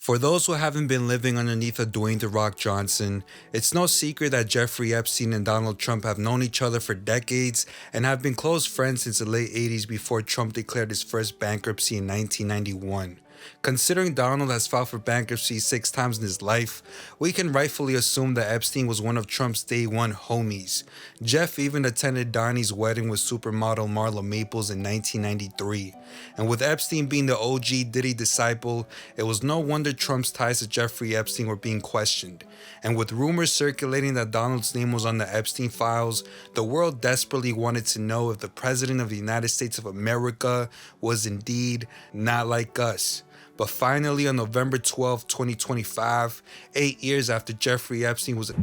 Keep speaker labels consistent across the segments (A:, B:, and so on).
A: For those who haven't been living underneath a Dwayne "The Rock" Johnson, it's no secret that Jeffrey Epstein and Donald Trump have known each other for decades and have been close friends since the late 80s before Trump declared his first bankruptcy in 1991. Considering Donald has filed for bankruptcy 6 times in his life, we can rightfully assume that Epstein was one of Trump's day one homies. Jeff even attended Donnie's wedding with supermodel Marla Maples in 1993. And with Epstein being the OG Diddy disciple, it was no wonder Trump's ties to Jeffrey Epstein were being questioned. And with rumors circulating that Donald's name was on the Epstein files, the world desperately wanted to know if the President of the United States of America was indeed not like us. But finally, on November 12, 2025, 8 years after Jeffrey Epstein was in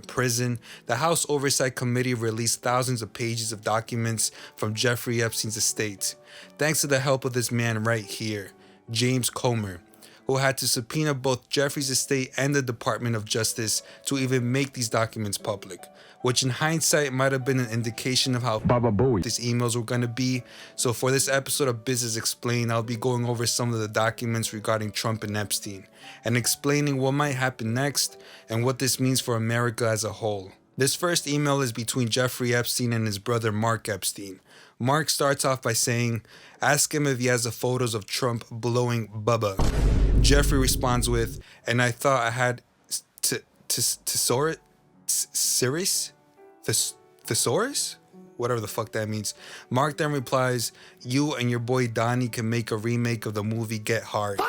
A: prison, the House Oversight Committee released thousands of pages of documents from Jeffrey Epstein's estate. Thanks to the help of this man right here, James Comer, who had to subpoena both Jeffrey's estate and the Department of Justice to even make these documents public, which in hindsight might have been an indication of how these emails were going to be. So for this episode of Business Explained, I'll be going over some of the documents regarding Trump and Epstein, and explaining what might happen next and what this means for America as a whole. This first email is between Jeffrey Epstein and his brother Mark Epstein. Mark starts off by saying, ask him if he has the photos of Trump blowing Bubba. Jeffrey responds with, and I thought I had thesaurus? Whatever the fuck that means. Mark then replies, you and your boy Donnie can make a remake of the movie Get Hard,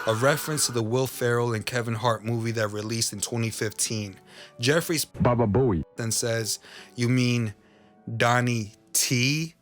A: a reference to the Will Ferrell and Kevin Hart movie that released in 2015. Jeffrey then says, you mean Donnie T?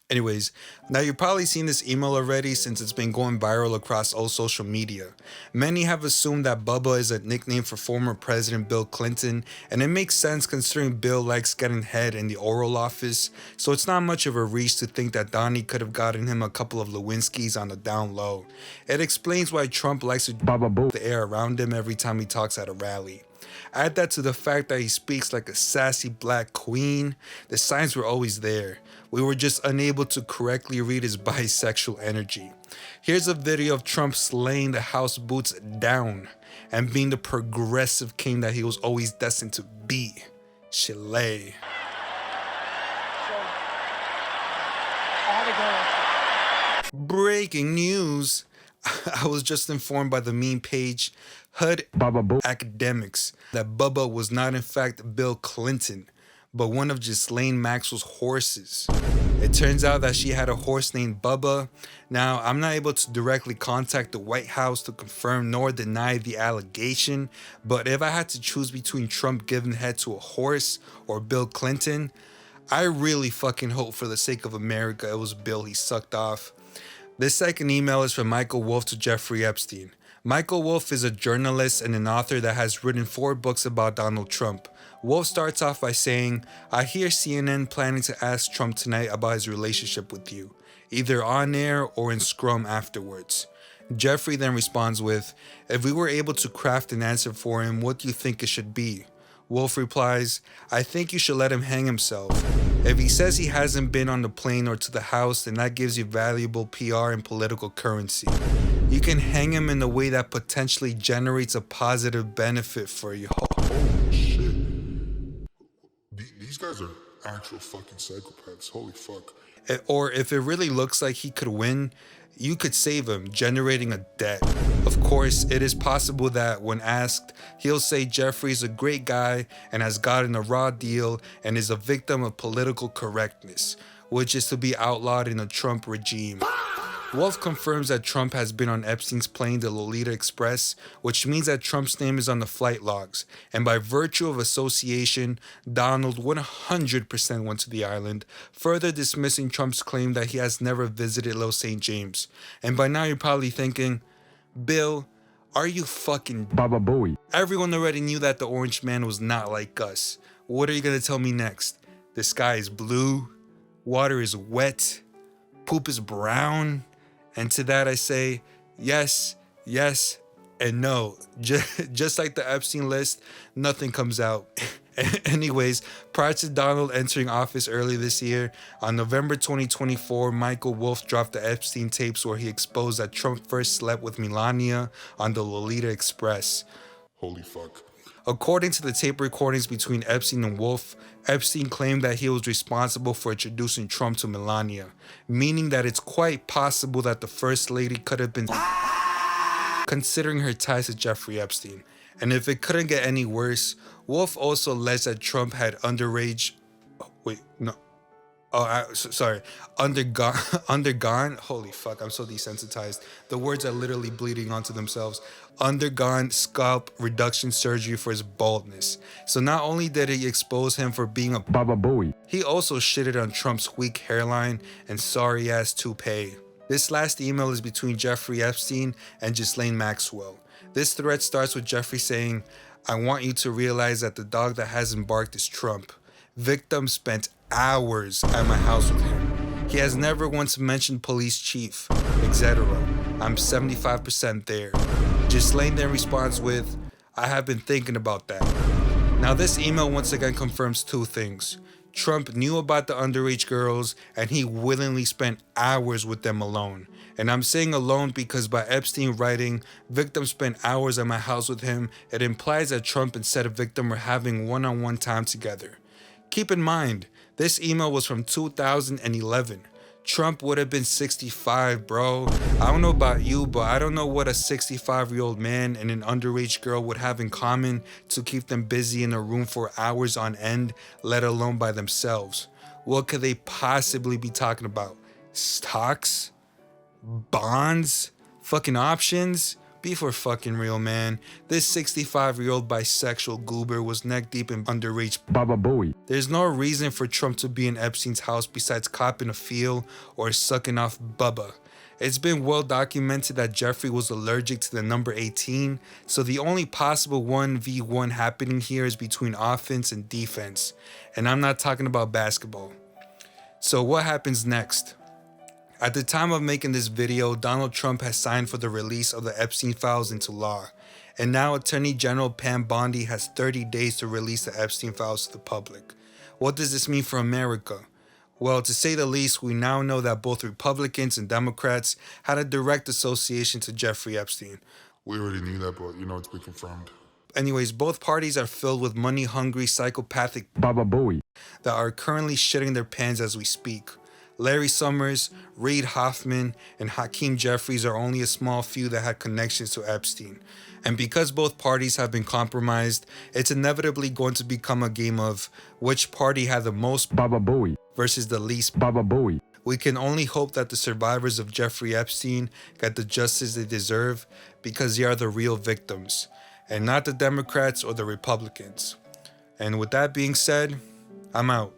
A: Anyways, now you've probably seen this email already since it's been going viral across all social media. Many have assumed that Bubba is a nickname for former President Bill Clinton, and it makes sense considering Bill likes getting head in the Oral Office, so it's not much of a reach to think that Donnie could have gotten him a couple of Lewinsky's on the down low. It explains why Trump likes to the air around him every time he talks at a rally. Add that to the fact that he speaks like a sassy black queen. The signs were always there. We were just unable to correctly read his bisexual energy. Here's a video of Trump slaying the House boots down and being the progressive king that he was always destined to be. Chile. Breaking news. I was just informed by the meme page HUD Academics that Bubba was not in fact Bill Clinton, but one of Ghislaine Maxwell's horses. It turns out that she had a horse named Bubba. Now, I'm not able to directly contact the White House to confirm nor deny the allegation, but if I had to choose between Trump giving head to a horse or Bill Clinton, I really fucking hope for the sake of America it was Bill he sucked off. This second email is from Michael Wolff to Jeffrey Epstein. Michael Wolff is a journalist and an author that has written 4 books about Donald Trump. Wolff starts off by saying, I hear CNN planning to ask Trump tonight about his relationship with you, either on air or in scrum afterwards. Jeffrey then responds with, if we were able to craft an answer for him, what do you think it should be? Wolff replies, I think you should let him hang himself. If he says he hasn't been on the plane or to the house, then that gives you valuable PR and political currency. You can hang him in a way that potentially generates a positive benefit for you.
B: Holy shit. These guys are actual fucking psychopaths. Holy fuck.
A: Or if it really looks like he could win, you could save him, generating a debt. Of course, it is possible that when asked, he'll say Jeffrey's a great guy and has gotten a raw deal and is a victim of political correctness, which is to be outlawed in a Trump regime. Wolff confirms that Trump has been on Epstein's plane, the Lolita Express, which means that Trump's name is on the flight logs, and by virtue of association, Donald 100% went to the island, further dismissing Trump's claim that he has never visited Little St. James. And by now you're probably thinking, Bill, are you fucking Everyone already knew that the Orange Man was not like us. What are you gonna tell me next? The sky is blue, water is wet, poop is brown, and to that I say, yes, yes, And no, just like the Epstein list, nothing comes out. Anyways, prior to Donald entering office early this year, on November 2024, Michael Wolff dropped the Epstein tapes where he exposed that Trump first slept with Melania on the Lolita Express.
B: Holy fuck.
A: According to the tape recordings between Epstein and Wolff, Epstein claimed that he was responsible for introducing Trump to Melania, meaning that it's quite possible that the First Lady could have been considering her ties to Jeffrey Epstein. And if it couldn't get any worse, Wolff also alleged that Trump had undergone, holy fuck, I'm so desensitized. The words are literally bleeding onto themselves. Undergone scalp reduction surgery for his baldness. So not only did he expose him for being a Baba Booey, he also shitted on Trump's weak hairline and sorry ass toupee. This last email is between Jeffrey Epstein and Ghislaine Maxwell. This thread starts with Jeffrey saying, "I want you to realize that the dog that hasn't barked is Trump. Victim spent hours at my house with him. He has never once mentioned police chief, etc. I'm 75% there." Ghislaine then responds with, "I have been thinking about that." Now this email once again confirms two things. Trump knew about the underage girls and he willingly spent hours with them alone. And I'm saying alone because by Epstein writing, "Victim spent hours at my house with him," it implies that Trump and said victim were having one-on-one time together. Keep in mind, this email was from 2011. Trump would have been 65, bro. I don't know about you, but I don't know what a 65-year-old man and an underage girl would have in common to keep them busy in a room for hours on end, let alone by themselves. What could they possibly be talking about? Stocks? Bonds? Fucking options? Be for fucking real, man. This 65-year-old bisexual goober was neck deep in underage Baba Booey. There's no reason for Trump to be in Epstein's house besides copping a feel or sucking off Bubba. It's been well documented that Jeffrey was allergic to the number 18, so the only possible 1v1 happening here is between offense and defense. And I'm not talking about basketball. So what happens next? At the time of making this video, Donald Trump has signed for the release of the Epstein files into law, and now Attorney General Pam Bondi has 30 days to release the Epstein files to the public. What does this mean for America? Well, to say the least, we now know that both Republicans and Democrats had a direct association to Jeffrey Epstein.
B: We already knew that, but it's been confirmed.
A: Anyways, both parties are filled with money-hungry, psychopathic Baba Booey that are currently shitting their pants as we speak. Larry Summers, Reid Hoffman, and Hakeem Jeffries are only a small few that had connections to Epstein. And because both parties have been compromised, it's inevitably going to become a game of which party had the most Baba Booey versus the least Baba Booey. We can only hope that the survivors of Jeffrey Epstein get the justice they deserve because they are the real victims, and not the Democrats or the Republicans. And with that being said, I'm out.